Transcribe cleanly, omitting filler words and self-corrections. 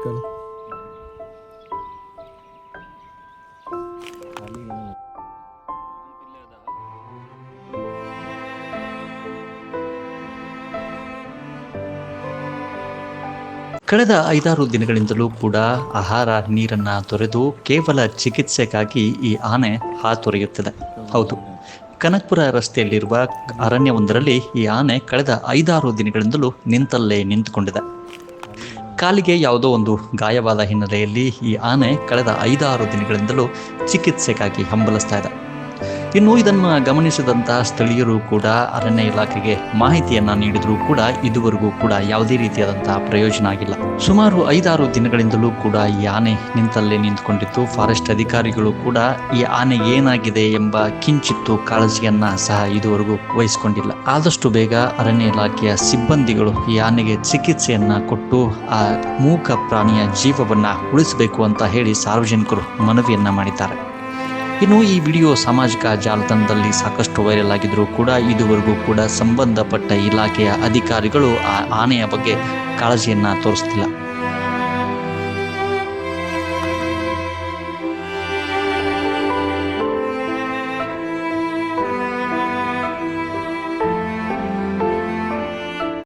Vehicle. ಕಳೆದ 5-6 ದಿನಗಳಿಂದಲೂ ಕೂಡ ಆಹಾರ ನೀರನ್ನ ತೊರೆದು ಕೇವಲ ಚಿಕಿತ್ಸೆಗಾಗಿ ಈ ಆನೆ ಹಾತೊರೆಯುತ್ತದೆ. ಹೌದು, ಕನಕಪುರ ರಸ್ತೆಯಲ್ಲಿರುವ ಅರಣ್ಯವೊಂದರಲ್ಲಿ ಈ ಆನೆ ಕಳೆದ 5-6 ದಿನಗಳಿಂದಲೂ ನಿಂತಲ್ಲೇ ನಿಂತುಕೊಂಡಿದೆ. ಕಾಲಿಗೆ ಯಾವುದೋ ಒಂದು ಗಾಯವಾದ ಹಿನ್ನೆಲೆಯಲ್ಲಿ ಈ ಆನೆ ಕಳೆದ 5-6 ದಿನಗಳಿಂದಲೂ ಚಿಕಿತ್ಸೆಗಾಗಿ ಹಂಬಲಿಸ್ತಾ ಇದೆ. ಇನ್ನು ಇದನ್ನು ಗಮನಿಸಿದಂತಹ ಸ್ಥಳೀಯರು ಕೂಡ ಅರಣ್ಯ ಇಲಾಖೆಗೆ ಮಾಹಿತಿಯನ್ನ ನೀಡಿದರೂ ಕೂಡ ಇದುವರೆಗೂ ಕೂಡ ಯಾವುದೇ ರೀತಿಯಾದಂತಹ ಪ್ರಯೋಜನ ಆಗಿಲ್ಲ. ಸುಮಾರು 5-6 ದಿನಗಳಿಂದಲೂ ಕೂಡ ಈ ಆನೆ ನಿಂತಲ್ಲೇ ನಿಂತುಕೊಂಡಿತ್ತು. ಫಾರೆಸ್ಟ್ ಅಧಿಕಾರಿಗಳು ಕೂಡ ಈ ಆನೆ ಏನಾಗಿದೆ ಎಂಬ ಕಿಂಚಿತ್ತು ಕಾಳಜಿಯನ್ನ ಸಹ ಇದುವರೆಗೂ ವಹಿಸಿಕೊಂಡಿಲ್ಲ. ಆದಷ್ಟು ಬೇಗ ಅರಣ್ಯ ಇಲಾಖೆಯ ಸಿಬ್ಬಂದಿಗಳು ಈ ಆನೆಗೆ ಚಿಕಿತ್ಸೆಯನ್ನ ಕೊಟ್ಟು ಆ ಮೂಕ ಪ್ರಾಣಿಯ ಜೀವವನ್ನ ಉಳಿಸಬೇಕು ಅಂತ ಹೇಳಿ ಸಾರ್ವಜನಿಕರು ಮನವಿಯನ್ನ ಮಾಡಿದ್ದಾರೆ. ಇನ್ನು ಈ ವಿಡಿಯೋ ಸಾಮಾಜಿಕ ಜಾಲತಾಣದಲ್ಲಿ ಸಾಕಷ್ಟು ವೈರಲ್ ಆಗಿದ್ರೂ ಕೂಡ ಇದುವರೆಗೂ ಕೂಡ ಸಂಬಂಧಪಟ್ಟ ಇಲಾಖೆಯ ಅಧಿಕಾರಿಗಳು ಆ ಆನೆಯ ಬಗ್ಗೆ ಕಾಳಜಿಯನ್ನ ತೋರಿಸ್ತಿಲ್ಲ.